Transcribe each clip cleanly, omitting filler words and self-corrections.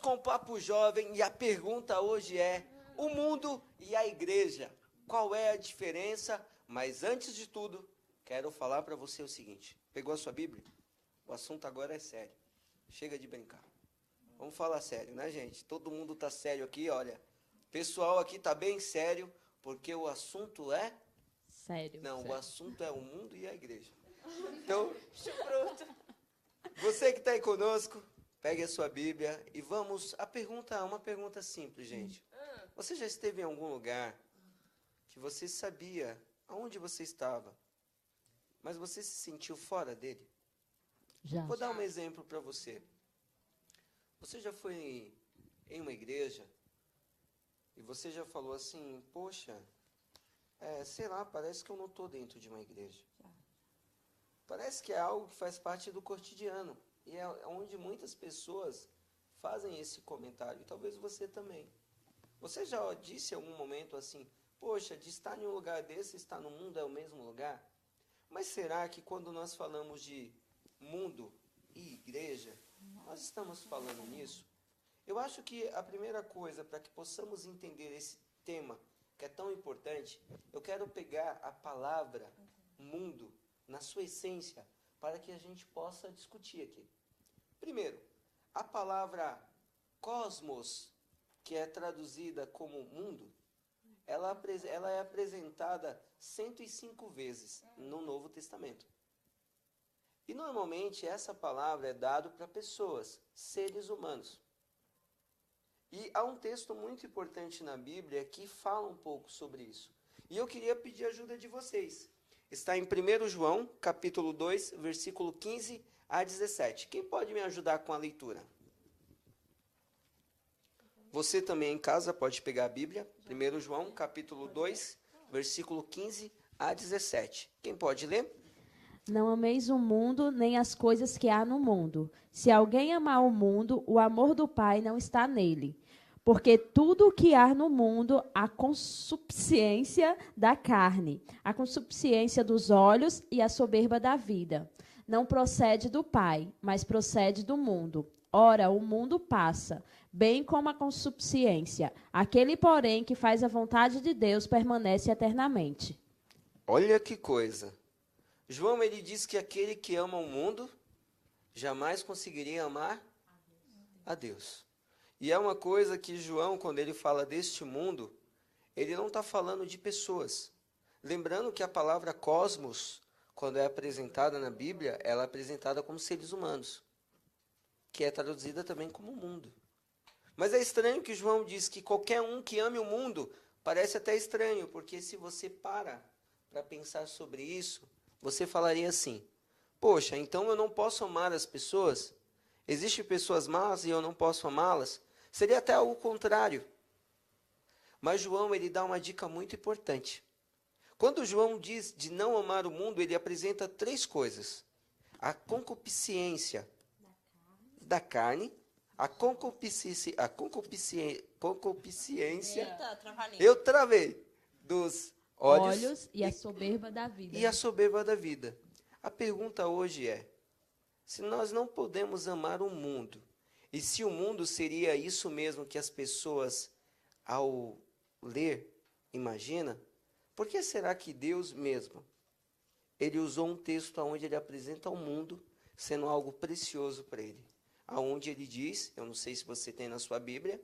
com o Papo Jovem e a pergunta hoje é: o mundo e a igreja, qual é a diferença? Mas antes de tudo, quero falar para você o seguinte: pegou a sua Bíblia? O assunto agora é sério. Chega de brincar. Vamos falar sério, né, gente? Todo mundo tá sério aqui, olha. O pessoal aqui tá bem sério, porque o assunto é... Sério. Não, sério. o assunto é o mundo e a igreja. Então, você que está aí conosco, pegue a sua Bíblia e vamos... Uma pergunta simples, gente. Você já esteve em algum lugar que você sabia aonde você estava, mas você se sentiu fora dele? Já. Vou dar um exemplo para você. Você já foi em uma igreja e você já falou assim: poxa, sei lá, parece que eu não estou dentro de uma igreja. Parece que é algo que faz parte do cotidiano. E é onde muitas pessoas fazem esse comentário. E talvez você também. Você já disse em algum momento assim: poxa, de estar em um lugar desse, estar no mundo é o mesmo lugar? Mas será que quando nós falamos de mundo e igreja, nós estamos falando nisso? Eu acho que a primeira coisa, para que possamos entender esse tema, que é tão importante, eu quero pegar a palavra mundo na sua essência, para que a gente possa discutir aqui. Primeiro, a palavra cosmos, que é traduzida como mundo, ela é apresentada 105 vezes no Novo Testamento. E normalmente essa palavra é dada para pessoas, seres humanos. E há um texto muito importante na Bíblia que fala um pouco sobre isso. E eu queria pedir a ajuda de vocês. Está em 1 João, capítulo 2, versículo 15 a 17. Quem pode me ajudar com a leitura? Você também em casa pode pegar a Bíblia. 1 João, capítulo 2, versículo 15 a 17. Quem pode ler? Não ameis o mundo, nem as coisas que há no mundo. Se alguém amar o mundo, o amor do Pai não está nele. Porque tudo o que há no mundo, a concupiscência da carne, a concupiscência dos olhos e a soberba da vida, não procede do Pai, mas procede do mundo. Ora, o mundo passa, bem como a concupiscência. Aquele, porém, que faz a vontade de Deus permanece eternamente. Olha que coisa. João, ele diz que aquele que ama o mundo jamais conseguiria amar a Deus. E é uma coisa que João, quando ele fala deste mundo, ele não está falando de pessoas. Lembrando que a palavra cosmos, quando é apresentada na Bíblia, ela é apresentada como seres humanos, que é traduzida também como mundo. Mas é estranho que João diz que qualquer um que ame o mundo, parece até estranho, porque se você para pensar sobre isso, você falaria assim: poxa, então eu não posso amar as pessoas? Existem pessoas más e eu não posso amá-las? Seria até algo contrário. Mas João, ele dá uma dica muito importante. Quando João diz de não amar o mundo, ele apresenta 3 coisas: a concupiscência da carne, a concupiscência, eu travei, dos olhos E a soberba da vida. e a soberba da vida. A pergunta hoje é: se nós não podemos amar o mundo, e se o mundo seria isso mesmo que as pessoas, ao ler, imagina, por que será que Deus mesmo, ele usou um texto onde ele apresenta o mundo sendo algo precioso para ele? Aonde ele diz, eu não sei se você tem na sua Bíblia,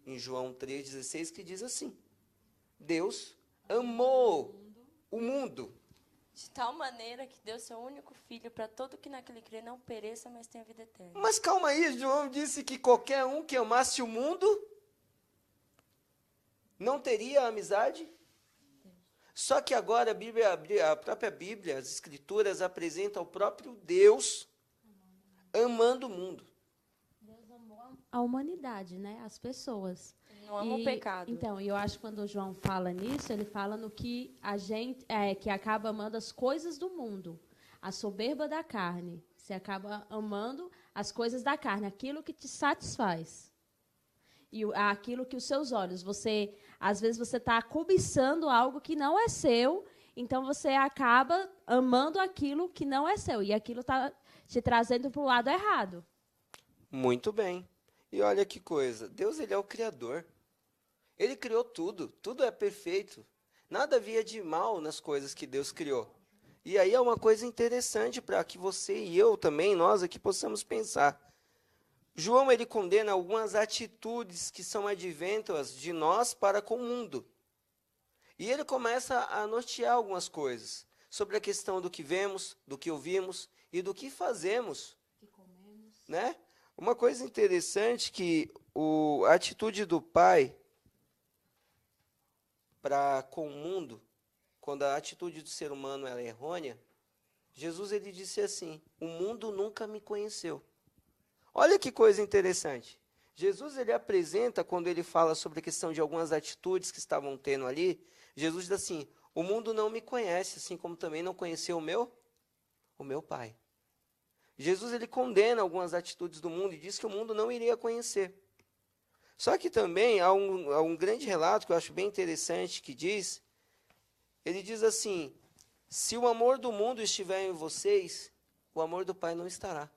em João 3,16, que diz assim: Deus amou o mundo. De tal maneira que deu seu único filho para todo que naquele crê não pereça, mas tenha vida eterna. Mas calma aí, João disse que qualquer um que amasse o mundo não teria amizade? Só que agora a própria Bíblia, as Escrituras apresentam o próprio Deus amando o mundo. Deus amou a humanidade, né? As pessoas. Não ama o pecado. Então, eu acho que quando o João fala nisso, ele fala no que a gente que acaba amando as coisas do mundo, a soberba da carne. Você acaba amando as coisas da carne, aquilo que te satisfaz. E aquilo que os seus olhos, às vezes você está cobiçando algo que não é seu, então você acaba amando aquilo que não é seu, e aquilo está te trazendo para o lado errado. Muito bem. E olha que coisa, Deus ele é o Criador. Ele criou tudo, tudo é perfeito. Nada havia de mal nas coisas que Deus criou. E aí é uma coisa interessante para que você e eu também, nós aqui, possamos pensar. João ele condena algumas atitudes que são advêntuas de nós para com o mundo. E ele começa a nortear algumas coisas sobre a questão do que vemos, do que ouvimos e do que fazemos. Que comemos. Né? Uma coisa interessante que a atitude do pai para com o mundo, quando a atitude do ser humano ela é errônea, Jesus ele disse assim: o mundo nunca me conheceu. Olha que coisa interessante. Jesus ele apresenta, quando ele fala sobre a questão de algumas atitudes que estavam tendo ali, Jesus diz assim: o mundo não me conhece, assim como também não conheceu o meu Pai. Jesus ele condena algumas atitudes do mundo e diz que o mundo não iria conhecer. Só que também há um grande relato que eu acho bem interessante que diz, ele diz assim: se o amor do mundo estiver em vocês, o amor do Pai não estará.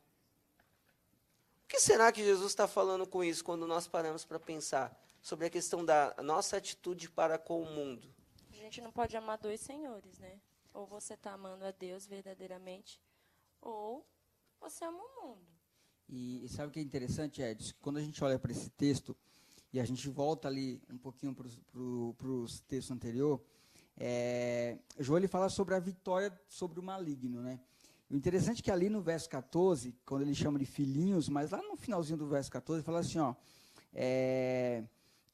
O que será que Jesus está falando com isso quando nós paramos para pensar sobre a questão da nossa atitude para com o mundo? A gente não pode amar dois senhores, né? Ou você está amando a Deus verdadeiramente, ou você ama o mundo. E sabe o que é interessante, Edson? Quando a gente olha para esse texto, e a gente volta ali um pouquinho para os textos anteriores, João ele fala sobre a vitória sobre o maligno, né? O interessante é que ali no verso 14, quando ele chama de filhinhos, mas lá no finalzinho do verso 14, ele fala assim, ó,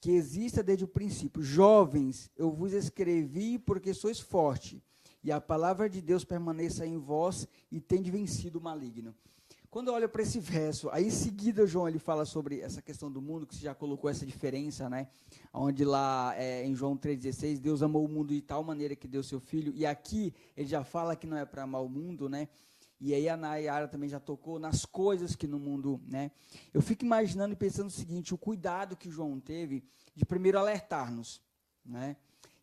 que exista desde o princípio. Jovens, eu vos escrevi porque sois forte, e a palavra de Deus permaneça em vós e tende vencido o maligno. Quando eu olho para esse verso, aí em seguida João ele fala sobre essa questão do mundo, que você já colocou essa diferença, né? Onde lá em João 3,16, Deus amou o mundo de tal maneira que deu seu filho, e aqui ele já fala que não é para amar o mundo, né? E aí a Nayara também já tocou nas coisas que no mundo, né? Eu fico imaginando e pensando o seguinte, o cuidado que João teve de primeiro alertar-nos, né?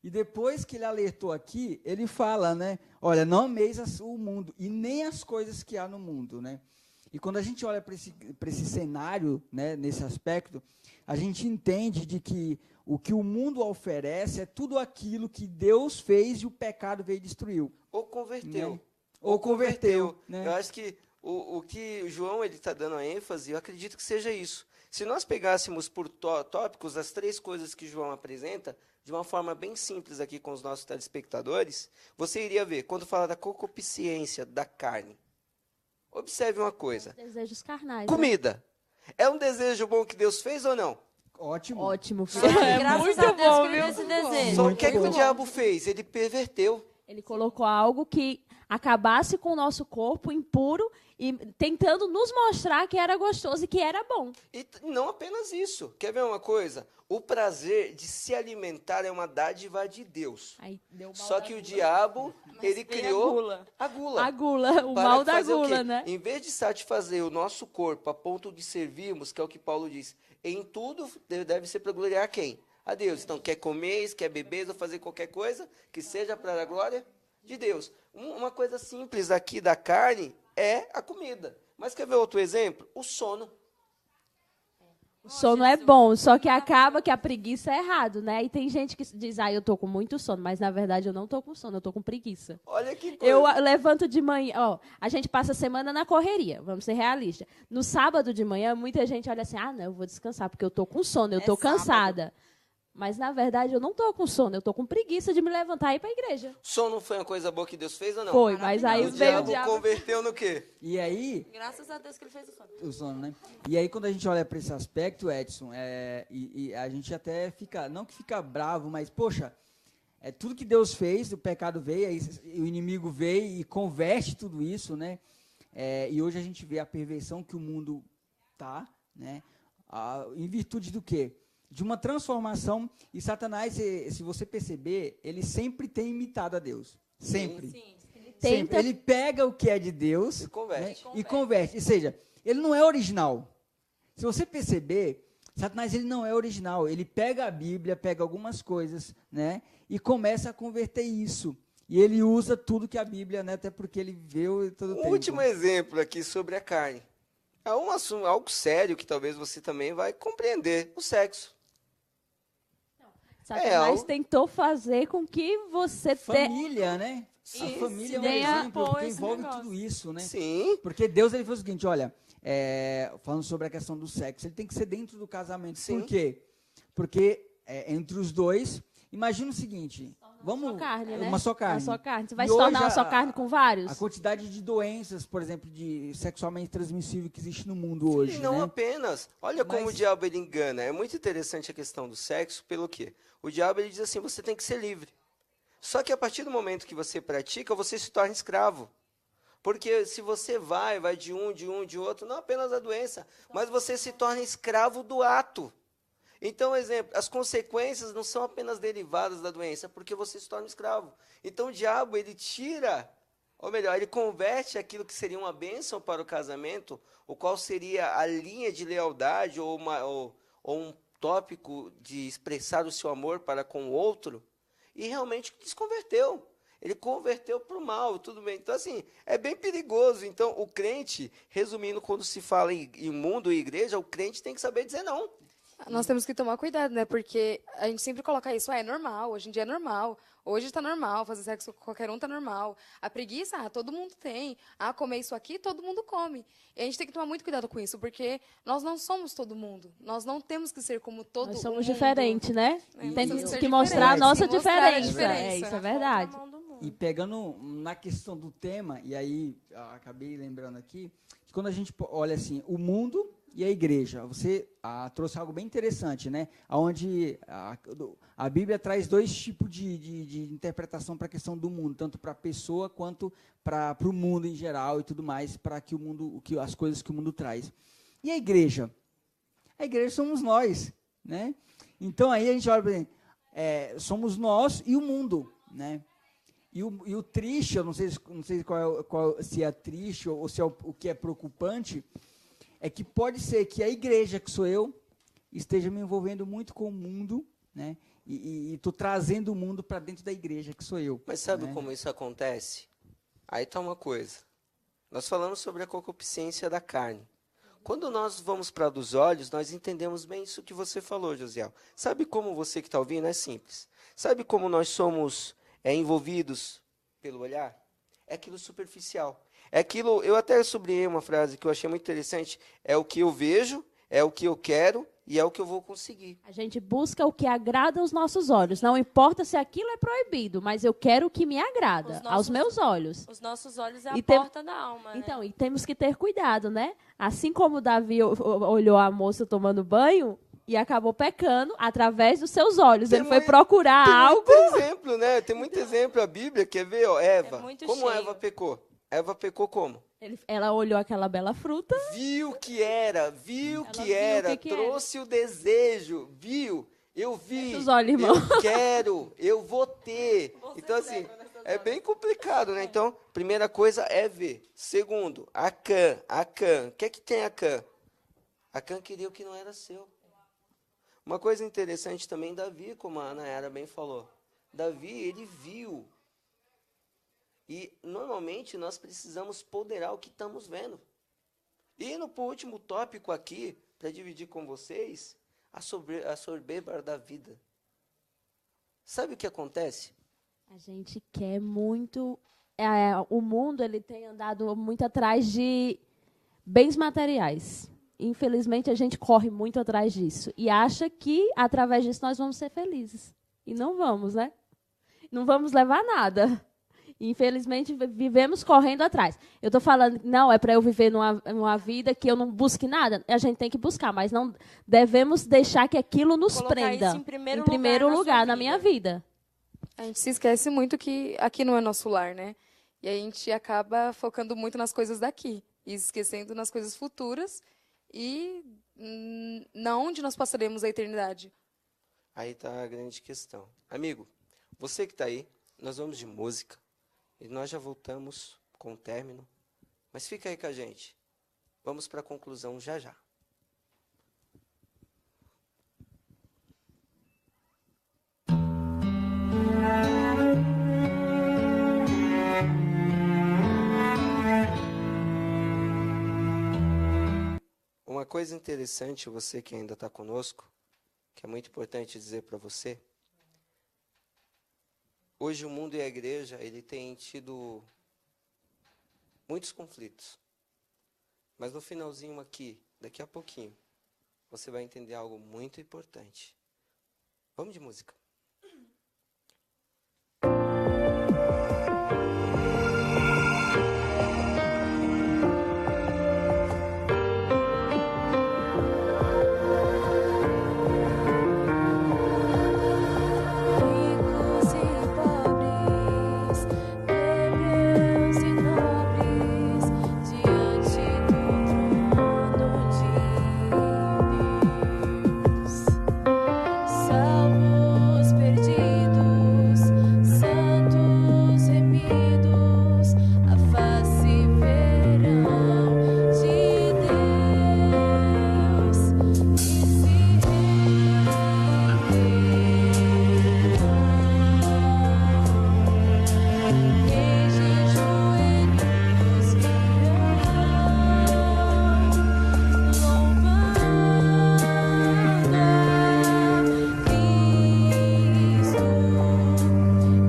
E depois que ele alertou aqui, ele fala, né? Olha, não ameis o mundo e nem as coisas que há no mundo, né? E quando a gente olha para esse cenário, né, nesse aspecto, a gente entende de que o que o mundo oferece é tudo aquilo que Deus fez e o pecado veio e destruiu. Ou converteu. Né? Ou converteu. Né? Eu acho que o que o João está dando a ênfase, eu acredito que seja isso. Se nós pegássemos por tópicos as três coisas que João apresenta, de uma forma bem simples aqui com os nossos telespectadores, você iria ver, quando fala da concupiscência da carne, observe uma coisa. Desejos carnais. Comida. Né? É um desejo bom que Deus fez ou não? Ótimo. Ótimo. Graças muito a Deus bom, que viu? esse desejo. Só o que é que o diabo fez? Ele perverteu. Ele colocou algo que acabasse com o nosso corpo impuro e tentando nos mostrar que era gostoso e que era bom. E não apenas isso. Quer ver uma coisa? O prazer de se alimentar é uma dádiva de Deus. Aí deu o mal Só da que o gula. diabo, Mas ele veio criou a gula. a gula. A gula, o Para mal da fazer o quê? gula, né? Em vez de satisfazer o nosso corpo a ponto de servirmos, que é o que Paulo diz, em tudo deve ser para gloriar quem? A Deus. Então, quer comer, quer beber, ou fazer qualquer coisa que seja para a glória de Deus. Uma coisa simples aqui da carne é a comida. Mas quer ver outro exemplo? O sono. O sono é bom, só que acaba que a preguiça é errado, né? E tem gente que diz, eu tô com muito sono, mas na verdade eu não tô com sono, eu tô com preguiça. Olha que coisa. Eu levanto de manhã, a gente passa a semana na correria, vamos ser realistas. No sábado de manhã, muita gente olha assim, não, eu vou descansar, porque eu tô com sono, eu tô cansada. Mas, na verdade, eu não tô com sono, eu tô com preguiça de me levantar e ir para a igreja. Sono foi uma coisa boa que Deus fez ou não? Foi, mas aí O veio o diabo diabo. converteu no quê? E aí, Graças a Deus que ele fez o sono. o sono, né? E aí, quando a gente olha para esse aspecto, Edson, e a gente até fica, não que fica bravo, mas, poxa, tudo que Deus fez, o pecado veio, aí o inimigo veio e converte tudo isso, né? E hoje a gente vê a perversão que o mundo tá, né? Em virtude do quê? De uma transformação, e Satanás, se você perceber, ele sempre tem imitado a Deus. Sempre. Sim. Sempre. Ele pega o que é de Deus E converte. né, e converte. Ou seja, ele não é original. Se você perceber, Satanás ele não é original. Ele pega a Bíblia, pega algumas coisas, né, e começa a converter isso. E ele usa tudo que a Bíblia, né, até porque ele viu todo o tempo. Último exemplo aqui sobre a carne. É algo sério que talvez você também vai compreender. O sexo. Satanás tentou fazer com que você Família, né? A família é um exemplo que envolve tudo isso, né? Sim. Porque Deus ele fez o seguinte, olha, falando sobre a questão do sexo, ele tem que ser dentro do casamento. Sim. Por quê? Porque entre os dois, imagina o seguinte, uma só carne, né? Uma só carne. Uma só carne. Você vai E se tornar hoje uma só carne com vários? A quantidade de doenças, por exemplo, de sexualmente transmissível que existe no mundo hoje, E não né? apenas. Olha como o diabo ele engana. É muito interessante a questão do sexo, pelo quê? O diabo ele diz assim, você tem que ser livre. Só que a partir do momento que você pratica, você se torna escravo. Porque se você vai de um, outro, não apenas a doença, mas você se torna escravo do ato. Então, exemplo, as consequências não são apenas derivadas da doença, porque você se torna escravo. Então, o diabo, ele tira, ou melhor, ele converte aquilo que seria uma bênção para o casamento, o qual seria a linha de lealdade ou um tópico de expressar o seu amor para com o outro, e realmente desconverteu. Ele converteu para o mal, tudo bem. Então, assim, é bem perigoso. Então, o crente, resumindo, quando se fala em mundo e igreja, o crente tem que saber dizer não. Nós temos que tomar cuidado, né? Porque a gente sempre coloca isso, é normal, hoje em dia é normal. Hoje está normal, fazer sexo com qualquer um está normal. A preguiça, todo mundo tem. Comer isso aqui, todo mundo come. E a gente tem que tomar muito cuidado com isso, porque nós não somos todo mundo. Nós não temos que ser como todo mundo. Nós somos diferentes, né? Temos que ser mostrar a diferentes. nossa Mostrar a diferença. diferença. Isso é verdade. E pegando na questão do tema, e aí acabei lembrando aqui, que quando a gente olha assim, o mundo e a igreja, você trouxe algo bem interessante, né? Onde a Bíblia traz dois tipos de interpretação para a questão do mundo, tanto para a pessoa quanto para o mundo em geral e tudo mais, para que as coisas que o mundo traz. E a igreja? A igreja somos nós, né? Então aí a gente olha para exemplo, somos nós e o mundo, né? E o triste, eu não sei se é triste ou se é o que é preocupante, é que pode ser que a igreja, que sou eu, esteja me envolvendo muito com o mundo, né? E estou trazendo o mundo para dentro da igreja, que sou eu. Mas sabe né? como isso acontece? Aí está uma coisa. Nós falamos sobre a concupiscência da carne. Quando nós vamos para dos olhos, nós entendemos bem isso que você falou, Josiel. Sabe como você que está ouvindo? É simples. Sabe como nós somos envolvidos pelo olhar? É aquilo superficial. É aquilo, eu até sublinhei uma frase que eu achei muito interessante, é o que eu vejo, é o que eu quero e é o que eu vou conseguir. A gente busca o que agrada aos nossos olhos. Não importa se aquilo é proibido, mas eu quero o que me agrada aos meus olhos. Os nossos olhos é a E porta da alma, Então, né? e temos que ter cuidado, né? Assim como Davi olhou a moça tomando banho e acabou pecando através dos seus olhos. Ele foi procurar algo. Tem muito exemplo, né? Tem muito exemplo. A Bíblia, quer ver? Ó, Eva. muito Como cheio. Eva pecou? Eva pecou como? Ela olhou aquela bela fruta. Viu que era, viu Ela que viu era, o que trouxe o desejo, viu? Eu vi, Fecha os olhos, irmão. eu quero, eu vou ter. Então, assim, é bem complicado, né? Então, primeira coisa é ver. Segundo, Acã. O que é que tem Acã? Acã queria o que não era seu. Uma coisa interessante também, Davi, como a Nayara bem falou. Davi, ele viu. E, normalmente, nós precisamos ponderar o que estamos vendo. E, no último tópico aqui, para dividir com vocês, a soberba da vida. Sabe o que acontece? A gente quer muito... o mundo ele tem andado muito atrás de bens materiais. Infelizmente, a gente corre muito atrás disso. E acha que, através disso, nós vamos ser felizes. E não vamos, né? Não vamos levar nada. Infelizmente, vivemos correndo atrás. Eu estou falando, não, é para eu viver numa vida que eu não busque nada. A gente tem que buscar, mas não devemos deixar que aquilo nos Colocar prenda. isso em primeiro lugar lugar na minha vida. A gente se esquece muito que aqui não é nosso lar, né? E a gente acaba focando muito nas coisas daqui e esquecendo nas coisas futuras e não onde nós passaremos a eternidade. Aí está a grande questão. Amigo, você que está aí, nós vamos de música. E nós já voltamos com o término. Mas fica aí com a gente. Vamos para a conclusão já já. coisa interessante, você que ainda está conosco, que é muito importante dizer para você, hoje o mundo e a igreja, ele tem tido muitos conflitos. Mas no finalzinho aqui, daqui a pouquinho, você vai entender algo muito importante. Vamos de música. Ricos e pobres, plebeus e nobres, diante do trono de Deus. Salvos, perdidos, santos, remidos, a face verão de Deus e se reis de joelhos virão, louvando a Cristo.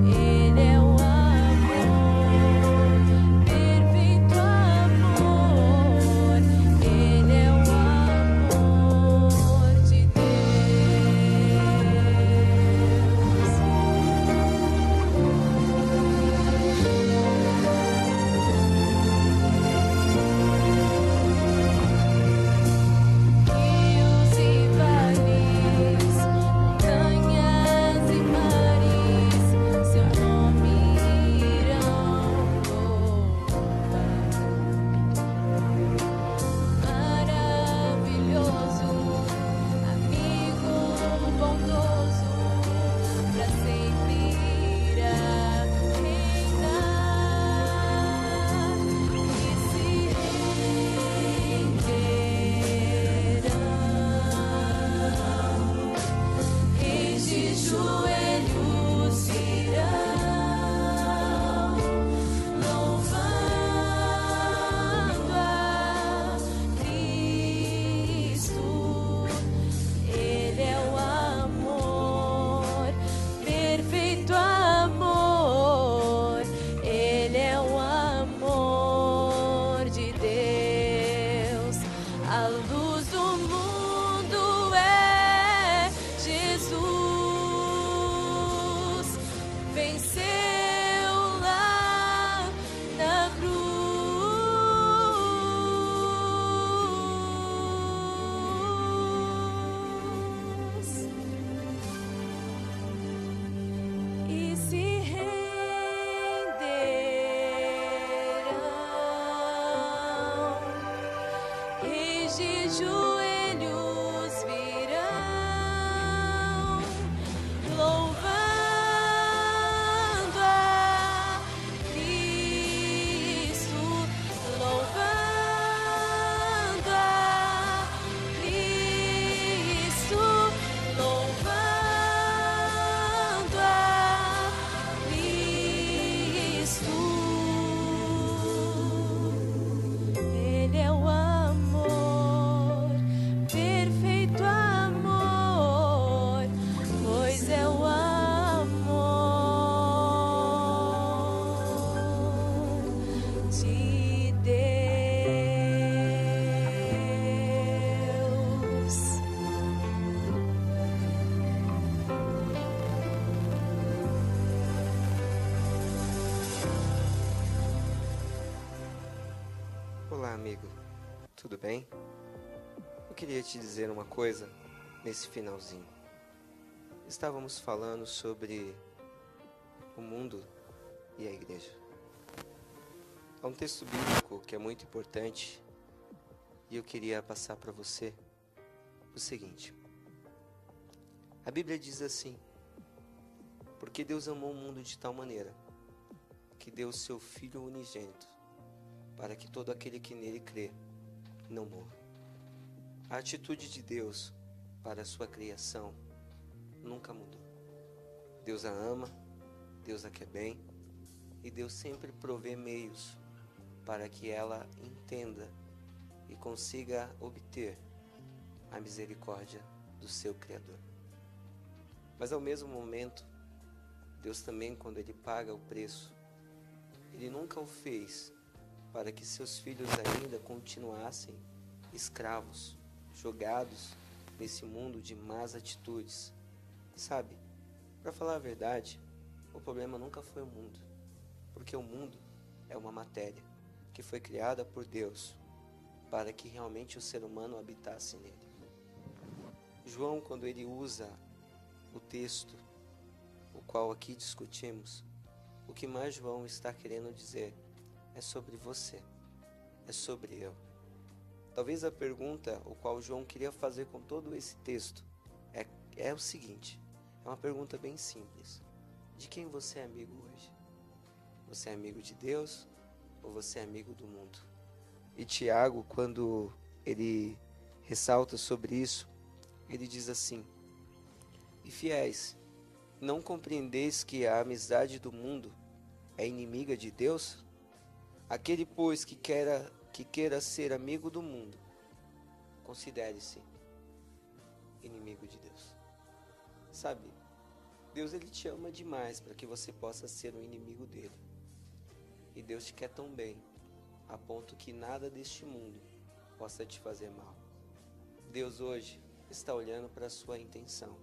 Ele é o amor, perfeito amor. Ele é o amor de Rios e vales, montanhas e mares, seu nome irão louvar. Maravilhoso, amigo bondoso, pra sempre irá reinar e se renderão. Reis de joelhos virão, louvando a Cristo. Ele é o amor, perfeito amor. Ele é o amor de Deus. A luz do mundo é Jesus. Venceu lá na cruz e se renderão. Reis de joelhos virão, louvando a Cristo, louvando a Cristo, louvando a Cristo. Ele é o amor, perfeito amor, pois é o amor de Deus. Olá, amigo. Tudo bem? Eu queria te dizer uma coisa nesse finalzinho. Estávamos falando sobre o mundo e a igreja. Há um texto bíblico que é muito importante e eu queria passar para você o seguinte. A Bíblia diz assim: porque Deus amou o mundo de tal maneira que deu o seu Filho unigênito, para que todo aquele que nele crê não morra. A atitude de Deus para a sua criação nunca mudou. Deus a ama, Deus a quer bem, e Deus sempre provê meios para que ela entenda e consiga obter a misericórdia do seu Criador. Mas ao mesmo momento, Deus também, quando Ele paga o preço, Ele nunca o fez para que seus filhos ainda continuassem escravos, jogados nesse mundo de más atitudes. Sabe, para falar a verdade, o problema nunca foi o mundo, porque o mundo é uma matéria que foi criada por Deus para que realmente o ser humano habitasse nele. João, quando ele usa o texto, o qual aqui discutimos, o que mais João está querendo dizer é sobre você, é sobre eu. Talvez a pergunta o qual João queria fazer com todo esse texto é o seguinte, é uma pergunta bem simples. De quem você é amigo hoje? Você é amigo de Deus ou você é amigo do mundo? E Tiago, quando ele ressalta sobre isso, ele diz assim: e fiéis, não compreendeis que a amizade do mundo é inimiga de Deus? Aquele, pois, que queira ser amigo do mundo, considere-se inimigo de Deus. Sabe, Deus, Ele te ama demais para que você possa ser um inimigo dele. E Deus te quer tão bem, a ponto que nada deste mundo possa te fazer mal. Deus hoje está olhando para a sua intenção,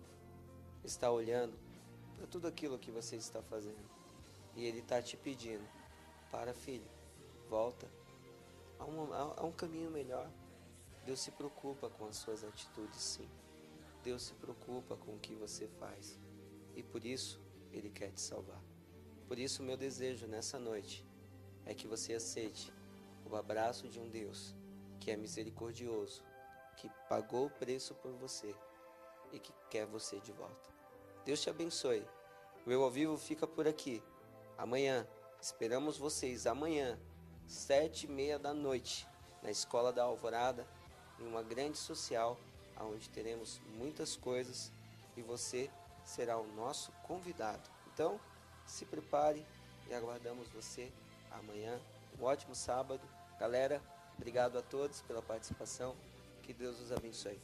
está olhando para tudo aquilo que você está fazendo. E Ele está te pedindo, para, filho, volta a um caminho melhor. Deus se preocupa com as suas atitudes, sim. Deus se preocupa com o que você faz. E por isso, Ele quer te salvar. Por isso, meu desejo nessa noite é que você aceite o abraço de um Deus que é misericordioso, que pagou o preço por você e que quer você de volta. Deus te abençoe. O Eu ao Vivo fica por aqui. Amanhã, esperamos vocês amanhã, 7h30 da noite, na Escola da Alvorada, em uma grande social, onde teremos muitas coisas e você será o nosso convidado. Então, se prepare e aguardamos você amanhã. Um ótimo sábado. Galera, obrigado a todos pela participação. Que Deus os abençoe.